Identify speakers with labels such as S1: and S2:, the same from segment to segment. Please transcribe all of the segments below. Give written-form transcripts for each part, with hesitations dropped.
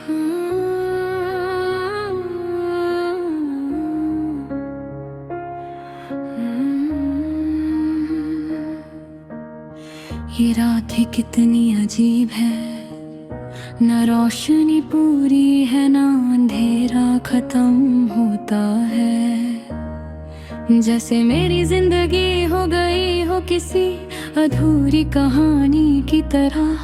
S1: ये रात ही कितनी अजीब है, न रोशनी पूरी है ना अंधेरा खत्म होता है। जैसे मेरी जिंदगी हो गई हो किसी अधूरी कहानी की तरह,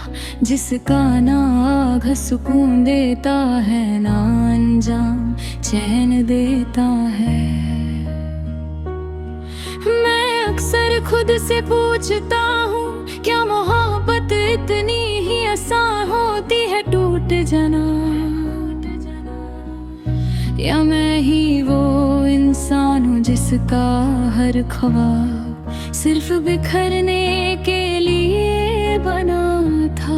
S1: जिसका ना आग सुकून देता है ना अंजाम चैन देता है। मैं अक्सर खुद से पूछता हूँ, क्या मोहब्बत इतनी ही आसान होती है टूट जाना, या मैं ही वो इंसान हूँ जिसका हर ख्वाब सिर्फ बिखरने के लिए बना था।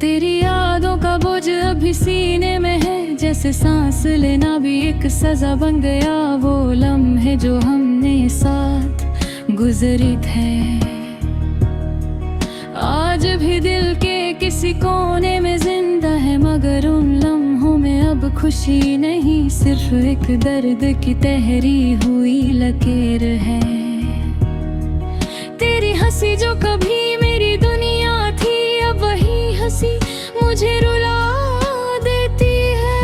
S1: तेरी यादों का बोझ अभी सीने में है, जैसे सांस लेना भी एक सजा बन गया। वो लम्हे जो हमने साथ गुजरी थे, आज भी दिल के किसी कोने में जिंदा है, मगर उन लम्हों में अब खुशी नहीं, सिर्फ एक दर्द की तहरी हुई लकीर है। तेरी हंसी जो कभी मेरी दुनिया थी, अब वही हंसी मुझे रुला देती है,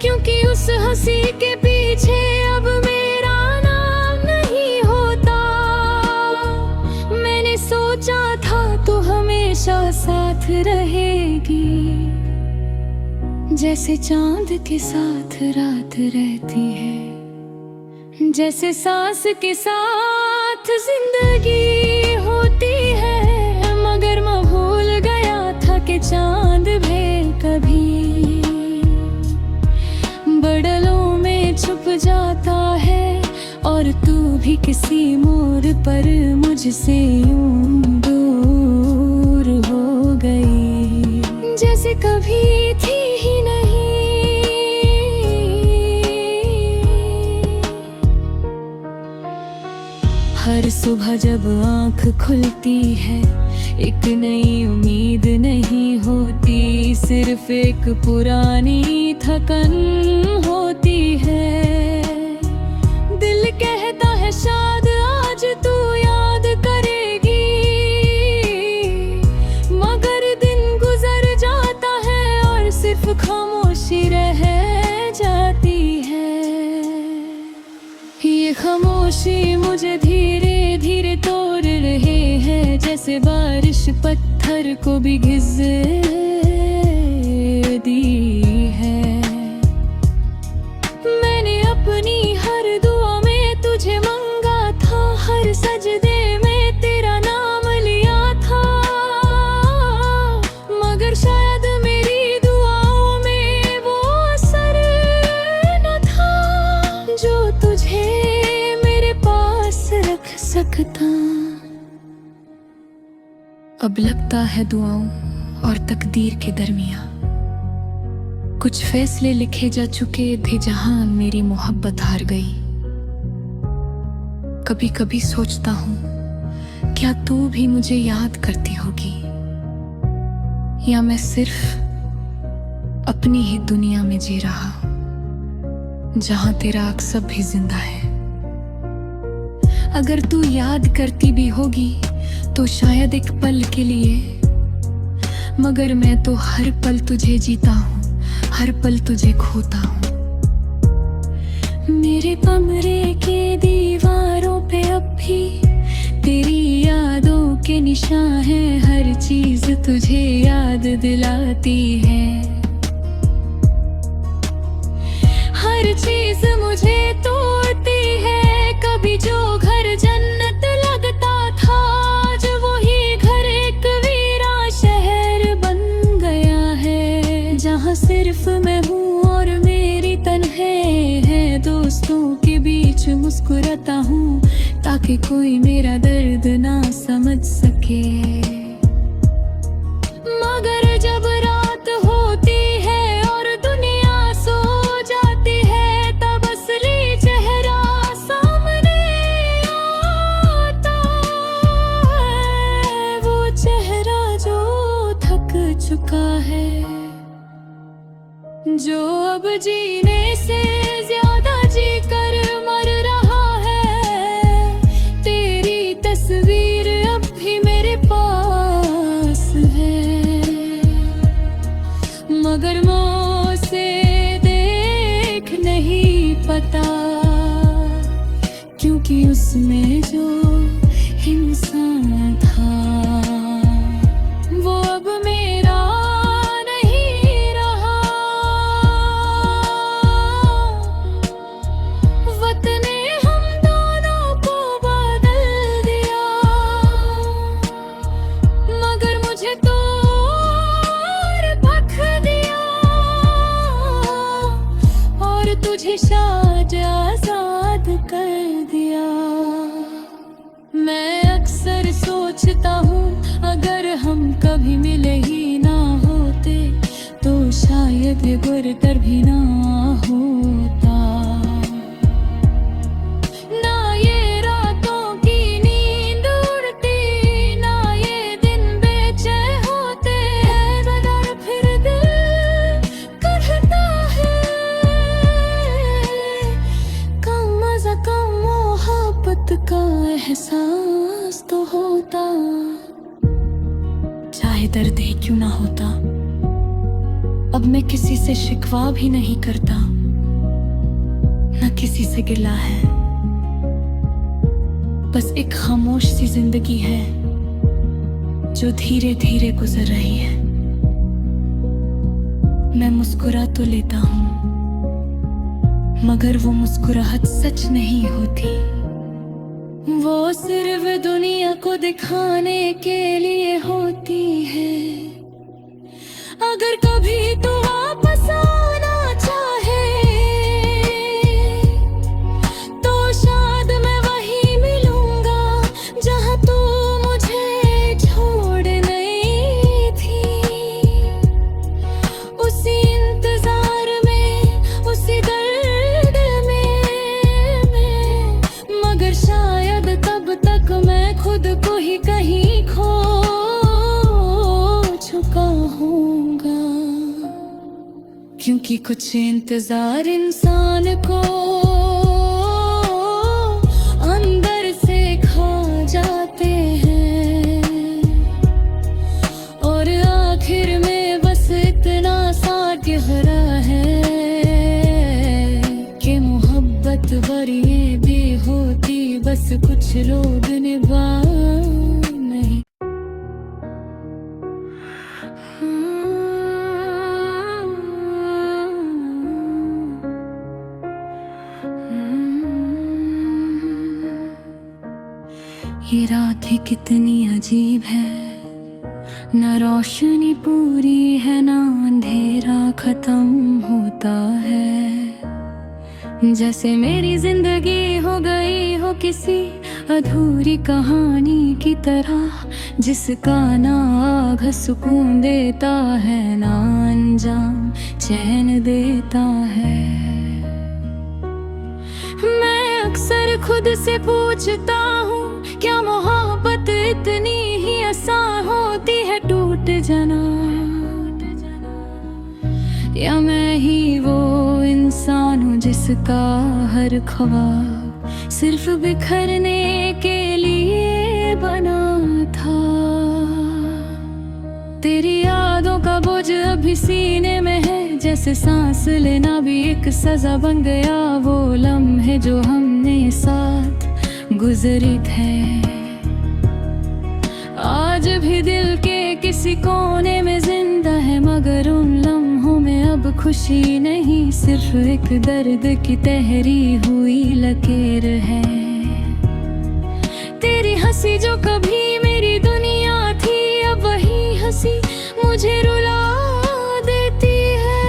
S1: क्योंकि उस हंसी के पीछे अब मेरा नाम नहीं होता। मैंने सोचा था तू हमेशा साथ रहेगी, जैसे चांद के साथ रात रहती है, जैसे सांस के साथ जिंदगी होती है। मगर मैं भूल गया था कि चांद भी कभी बदलों में छुप जाता है, और तू भी किसी मोड़ पर मुझसे यूं दूर हो गई, जैसे कभी थी ही नहीं। हर सुबह जब आँख खुलती है, एक नई उम्मीद नहीं होती, सिर्फ एक पुरानी थकन होती है। दिल कहता है शायद आज तू याद करेगी, मगर दिन गुजर जाता है और सिर्फ खामोशी रह जाती है। ये खामोशी मुझे धीरे धीरे तोड़ रहे हैं, जैसे बारिश पत्थर को भी घिस दी है। मैंने अपनी हर दुआ में तुझे मांगा था, हर सजदे में तेरा नाम लिया था, मगर शायद मेरी दुआओं में वो असर न था जो तुझे मेरे पास रख सकता। अब लगता है दुआओं और तकदीर के दरमियां कुछ फैसले लिखे जा चुके थे, जहां मेरी मोहब्बत हार गई। कभी कभी सोचता हूँ, क्या तू भी मुझे याद करती होगी, या मैं सिर्फ अपनी ही दुनिया में जी रहा हूं, जहां तेरा अक्सर भी जिंदा है। अगर तू याद करती भी होगी तो शायद एक पल के लिए, मगर मैं तो हर पल तुझे जीता हूँ, हर पल तुझे खोता हूँ। मेरे कमरे के दीवारों पे अब भी तेरी यादों के निशान हैं, हर चीज तुझे याद दिलाती है। हर चीज मुझे तोड़ती है, कभी जो घर जन्नत लगता था, आज वही घर एक वीरान शहर बन गया है, जहाँ सिर्फ मैं हूँ और मेरी तन्हाई है। दोस्तों के बीच मुस्कुराता हूँ ताकि कोई मेरा दर्द ना समझ सके, मगर जब रात होती है और दुनिया सो जाती है, तब असली चेहरा सामने आता है, वो चेहरा जो थक चुका है, जो अब जीने से ज्यादा जी कर मर रहा है। तेरी तस्वीर अब भी मेरे पास है, मगर मुझसे देख नहीं पता, क्योंकि उसमें जो इंसान था वो अब मेरा नहीं रहा। वक्त ने हम दोनों को बदल दिया, मगर मुझे तो और बख दिया, और तुझे शायद आजाद कर दिया। मैं अक्सर सोचता हूँ, अगर हम कभी मिले ही ना होते तो शायद ये गुरतर भी ना होता। ना ये रातों की नींद उड़ती, ना ये दिन बेचैन होते, मगर फिर दिल करता है कम मज़ा कम मोहब्बत का एहसास तो होता। चाहे दर्द ही क्यों ना होता, अब मैं किसी से शिकवा भी नहीं करता, न किसी से गिला है। बस एक खामोश सी जिंदगी है जो धीरे धीरे गुजर रही है। मैं मुस्कुरा तो लेता हूँ, मगर वो मुस्कुराहट सच नहीं होती। वो सिर्फ दुनिया को दिखाने के लिए होती है। अगर कभी तू वापस आना चाहे तो शायद मैं वहीं मिलूंगा जहां तू मुझे छोड़ नहीं थी। उसी इंतजार में, उसी दर्द में मगर शायद तब तक मैं खुद को ही कहीं खो चुका हूँगा, क्योंकि कुछ इंतजार इंसान को अंदर से खा जाते हैं, और आखिर में बस इतना सा गहरा है कि मोहब्बत भरी भी होती, बस कुछ लोग निभा नहीं। ये रात ही कितनी अजीब है, न रोशनी पूरी है, ना अंधेरा खत्म होता है। जैसे मेरी जिंदगी हो गई हो किसी अधूरी कहानी की तरह, जिसका ना आग सुकून देता है, ना अंजाम चैन देता है। मैं अक्सर खुद से पूछता हूँ, क्या मोहब्बत इतनी ही आसान होती है टूट जाना, या मैं ही वो इंसान हूँ जिसका हर ख्वाब सिर्फ बिखरने के लिए बना था। तेरी यादों का बोझ अभी सीने में है, जैसे सांस लेना भी एक सजा बन गया। वो लम्हे जो हमने साथ गुजरी थे, आज भी दिल के किसी कोने में जिंदा है, मगर उन लम्हों में अब खुशी नहीं, सिर्फ एक दर्द की तहरी हुई लकीर है। तेरी हंसी जो कभी मेरी दुनिया थी, अब वही हंसी मुझे रुला देती है,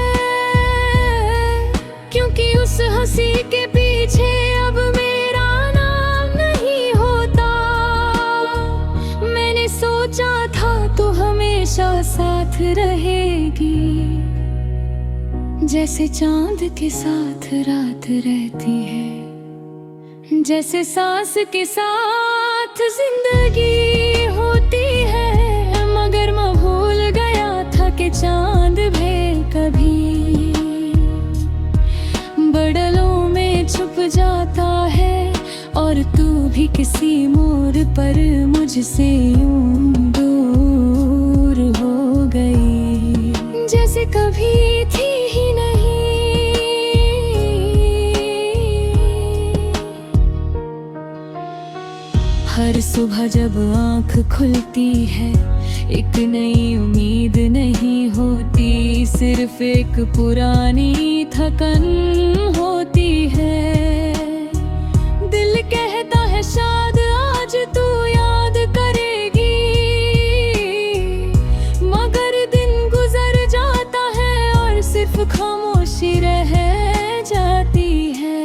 S1: क्योंकि उस हंसी के पीछे अब मेरा नाम नहीं होता। मैंने सोचा था तो हमेशा साथ रहेगी, जैसे चांद के साथ रात रहती है, जैसे सांस के साथ जिंदगी होती है। मगर मैं भूल गया था कि मुझसे यूं दूर हो गई, जैसे कभी थी ही नहीं। हर सुबह जब आँख खुलती है, एक नई उम्मीद नहीं होती, सिर्फ एक पुरानी थकन होती है। दिल कहता है शायद आज तू याद करेगी, मगर दिन गुजर जाता है और सिर्फ खामोशी रह जाती है।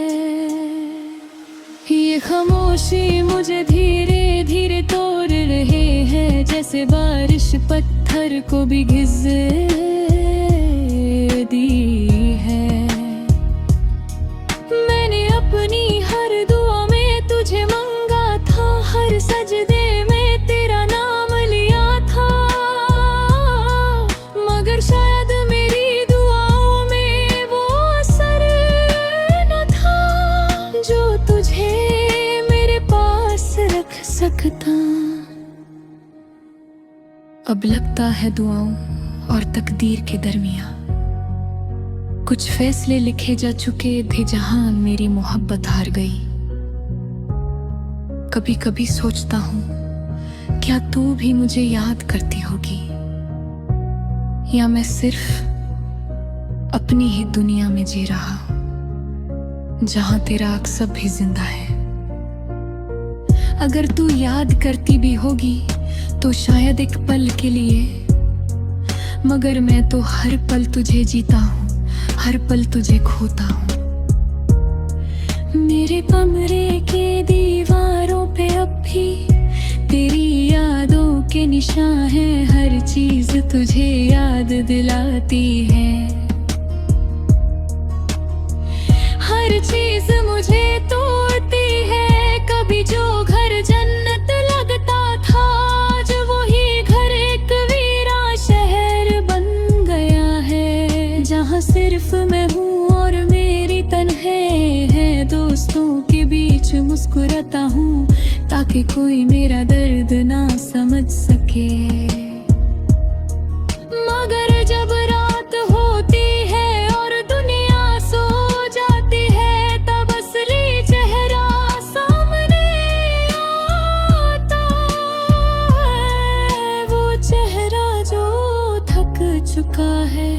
S1: ये खामोशी मुझे धीरे धीरे तोड़ रहे हैं, जैसे बारिश पत्थर को भी घिस दी है। मैंने अपनी हर दुआ में तुझे मांगा था, हर सजदे में तेरा नाम लिया था, मगर शायद मेरी दुआओं में वो असर न था जो तुझे मेरे पास रख सकता। अब लगता है दुआओं और तकदीर के दरमियां कुछ फैसले लिखे जा चुके थे, जहां मेरी मोहब्बत हार गई। कभी कभी सोचता हूँ, क्या तू भी मुझे याद करती होगी, या मैं सिर्फ अपनी ही दुनिया में जी रहा हूँ, जहां तेरा अक्स भी जिंदा है। अगर तू याद करती भी होगी तो शायद एक पल के लिए, मगर मैं तो हर पल तुझे जीता हूँ, हर पल तुझे खोता हूँ। मेरे कमरे के दीवारों पे अब भी तेरी यादों के निशान हैं, हर चीज तुझे याद दिलाती है। हर चीज मुझे तोड़ती है, कभी जो घर जन्नत लगता था, आज वही घर एक वीरान शहर बन गया है, जहाँ सिर्फ मैं हूँ और मेरी तन्हे है। दोस्तों के बीच मुस्कुराता हूँ ताकि कोई मेरा दर्द ना समझ सके, मगर जब रात होती है और दुनिया सो जाती है, तब असली चेहरा सामने आता है, वो चेहरा जो थक चुका है,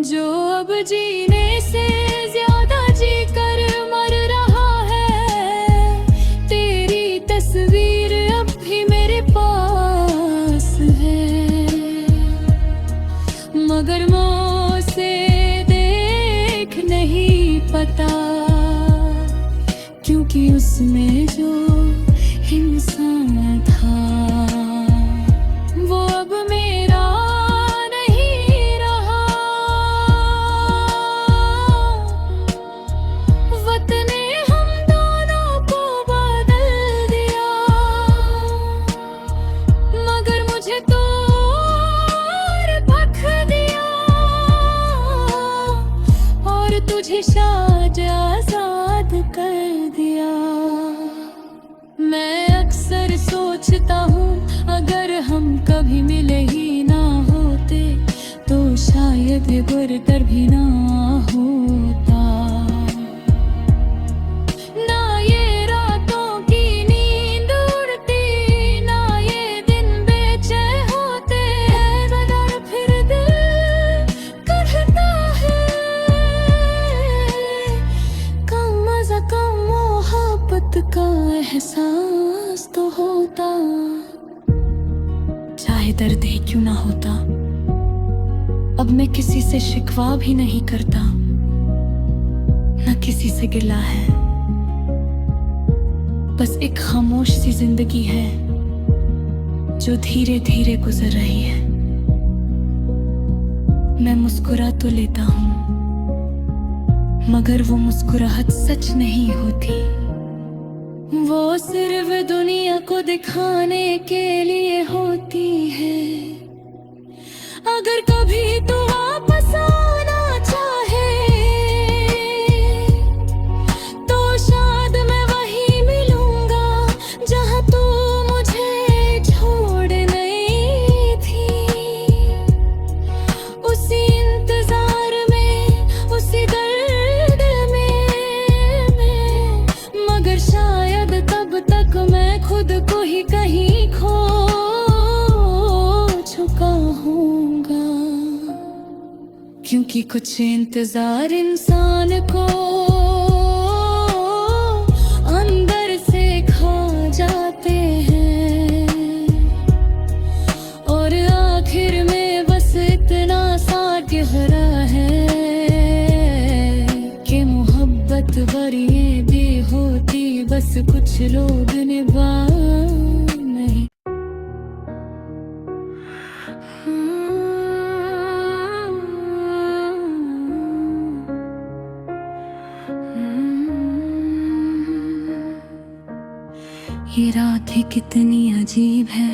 S1: जो अब जीने से ज्यादा जीकर मर रहा है। तेरी तस्वीर अब भी मेरे पास है, मगर मुझसे देख नहीं पता, क्योंकि उसमें जो इंसान था वो अब मेरा नहीं रहा। वक्त ने हम दोनों को बदल दिया, मगर मुझे तो भख दिया, और तुझे शायद आजाद कर दिया। मैं अक्सर सोचता हूँ, अगर हम कभी मिले ही ना होते तो शायद ये गुरतर भी ना होता। ना ये रातों की नींद उड़ती, ना ये दिन बेचैन होते, मगर फिर दिल करता है कम मजा कम मोहब्बत का एहसास तो होता, चाहे दर्द ही क्यों ना होता। अब मैं किसी से शिकवा भी नहीं करता, न किसी से गिला है, बस एक खामोश सी जिंदगी है जो धीरे धीरे गुजर रही है। मैं मुस्कुरा तो लेता हूँ, मगर वो मुस्कुराहट सच नहीं होती, वो सिर्फ दुनिया को दिखाने के लिए होती है। अगर कभी तू वापस आना चाहे तो शायद मैं वहीं मिलूंगा जहां तू कहीं खो चुका होऊंगा, क्योंकि कुछ इंतजार इंसान को अंदर से खा जाते हैं, और आखिर में बस इतना सा गहरा है कि मोहब्बत भरी भी होती बस कुछ लोग निभा नहीं। ये रात ही कितनी अजीब है,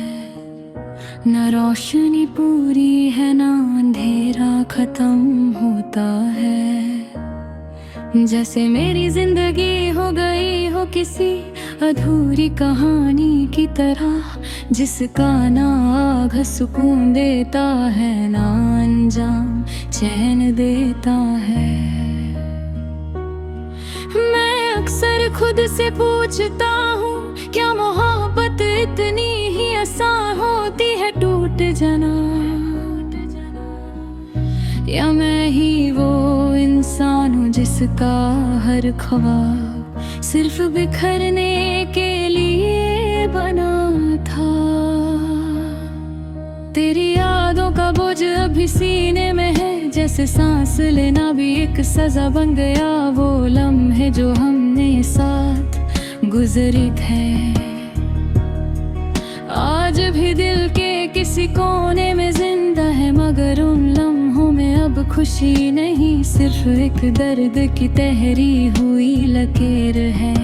S1: न रोशनी पूरी है ना अंधेरा खत्म होता है। जैसे मेरी जिंदगी हो गई हो किसी अधूरी कहानी की तरह, जिसका ना आग सुकून देता है ना अंजाम चैन देता है। मैं अक्सर खुद से पूछता हूँ, क्या मोहब्बत इतनी ही आसान होती है टूट जाना, या मैं ही वो इंसान हूँ जिसका हर ख्वाब सिर्फ बिखरने के लिए बना था। तेरी यादों का बोझ अभी सीने में है, जैसे सांस लेना भी एक सजा बन गया। वो लम्हे जो हमने साथ गुजरी थे आज भी दिल के किसी कोने में जिंदा है, मगर उन लम्हों में अब खुशी नहीं, सिर्फ एक दर्द की तहरी हुई लकीर है।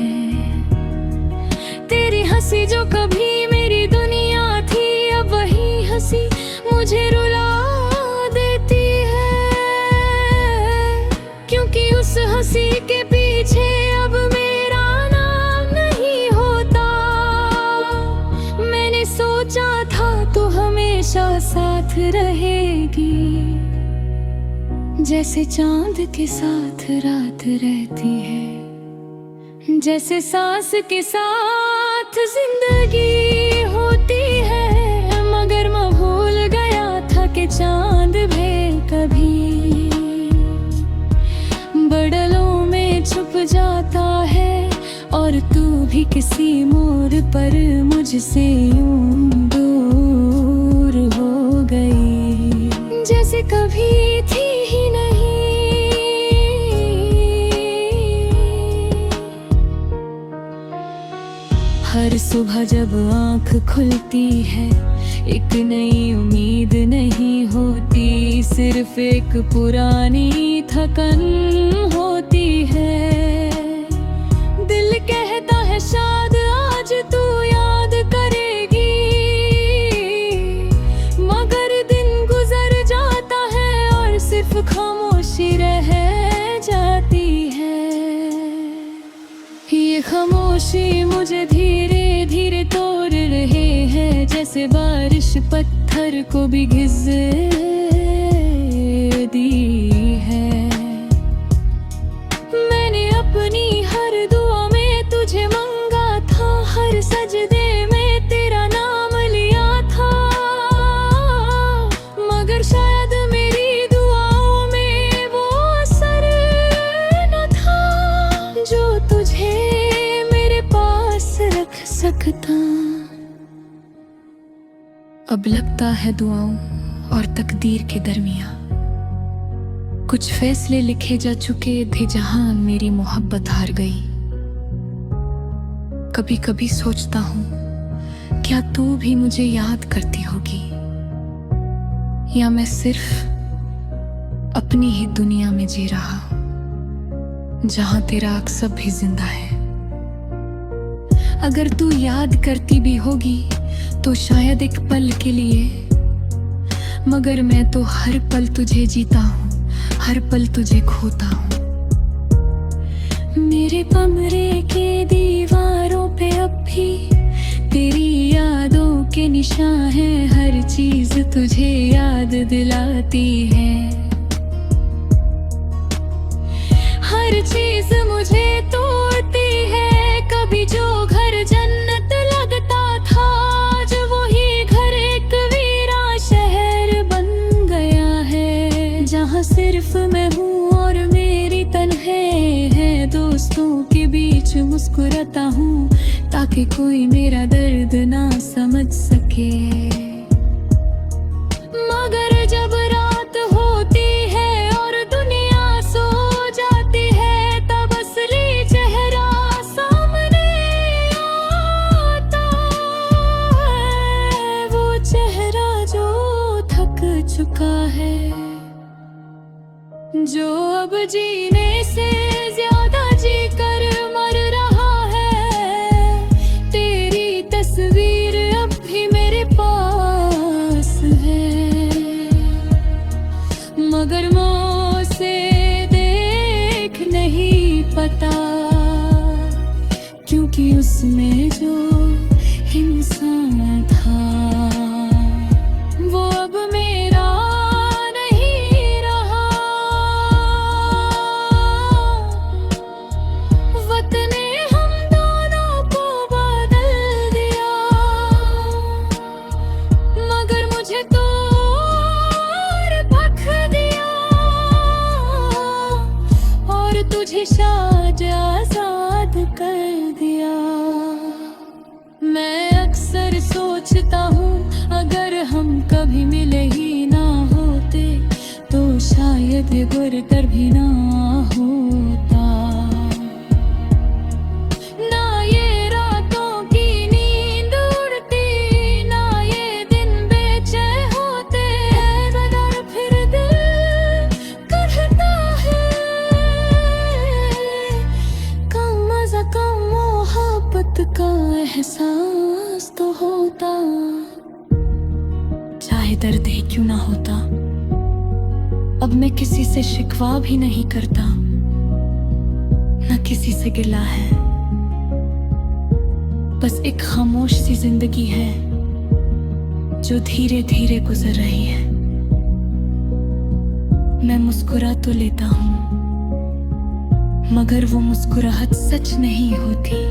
S1: तेरी हंसी जो कभी मेरी दुनिया थी, अब वही हंसी मुझे रुला देती है, क्योंकि उस हंसी के पीछे अब मेरा नाम नहीं होता। मैंने सोचा था तू हमेशा साथ रहेगी, जैसे चांद के साथ रात रहती है, जैसे सांस के साथ जिंदगी होती है। मगर मैं भूल गया था कि चांद भी कभी बदलों में छुप जाता है, और तू भी किसी मोड़ पर मुझसे यूं दूर हो गई, जैसे कभी थी ही नहीं। हर सुबह जब आँख खुलती है, एक नई उम्मीद नहीं होती, सिर्फ एक पुरानी थकन होती है। दिल कहता है शायद आज तू याद करेगी, मगर दिन गुजर जाता है और सिर्फ खामोशी रह जाती है। ये खामोशी मुझे धीरे धीरे तोड़ रहे हैं, जैसे बारिश पत्थर को भी घिस दी है। मैंने अपनी हर दुआ में तुझे मांगा था, हर सजदे में तेरा नाम लिया था, मगर शायद मेरी दुआओं में वो असर न था जो तुझे मेरे पास रख सकता। अब लगता है दुआओं और तकदीर के दरमियां कुछ फैसले लिखे जा चुके थे, जहां मेरी मोहब्बत हार गई। कभी कभी सोचता हूँ, क्या तू भी मुझे याद करती होगी, या मैं सिर्फ अपनी ही दुनिया में जी रहा हूं, जहां तेरा अक्सर भी जिंदा है। अगर तू याद करती भी होगी तो शायद एक पल के लिए, मगर मैं तो हर पल तुझे जीता हूँ, हर पल तुझे खोता हूँ। मेरे कमरे के दीवारों पे अब भी तेरी यादों के निशान हैं, हर चीज तुझे याद दिलाती है। हर चीज मुझे तोड़ती है, कभी जो घर जन्नत लगता था मुस्कुराता हूँ ताकि कोई मेरा दर्द ना समझ सके। मगर जब रात होती है और दुनिया सो जाती है, तब असली चेहरा सामने आता है। वो चेहरा जो थक चुका है, जो अब जीने से ज्यादा जीकर मर रहा है। तेरी तस्वीर अब भी मेरे पास है, मगर मुझसे देख नहीं पता, क्योंकि उसमें जो इंसान था वो अब मेरा नहीं रहा। वक्त ने हम दोनों को बदल दिया, मगर मुझे तो और बख दिया, और तुझे शायद आजाद कर दिया। मैं अक्सर सोचता हूँ, अगर हम कभी मिले ही ना होते तो शायद ये गुरतर भी ना होता। ना ये रातों की नींद उड़ती, ना ये दिन बेचैन होते हैं, मगर फिर दिल करता है कम मज़ा कम मोहब्बत का एहसास तो होता। चाहे दर्द ही क्यों ना होता, अब मैं किसी से शिकवा भी नहीं करता, न किसी से गिला है। बस एक खामोश सी जिंदगी है जो धीरे धीरे गुजर रही है। मैं मुस्कुरा तो लेता हूँ, मगर वो मुस्कुराहट सच नहीं होती।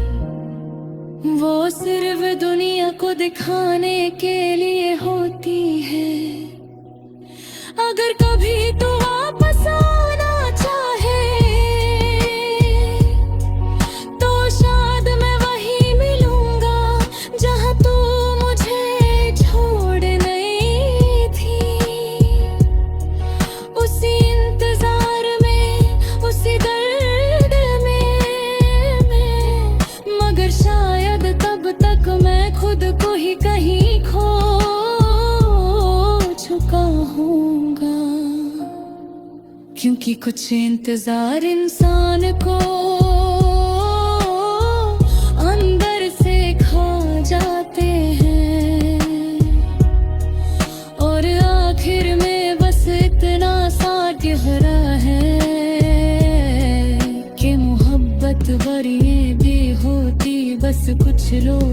S1: वो सिर्फ दुनिया को दिखाने के लिए होती है। अगर कभी तू वापस आना चाहे तो शायद मैं वहीं मिलूंगा जहां तू मुझे छोड़ नहीं थी। उसी इंतजार में, उसी दर्द में, मगर शायद तब तक मैं खुद को ही कहीं खो चुका हूँगा। क्योंकि कुछ इंतजार इंसान को अंदर से खा जाते हैं, और आखिर में बस इतना सा गहरा है कि मोहब्बत भरी भी होती बस कुछ लोग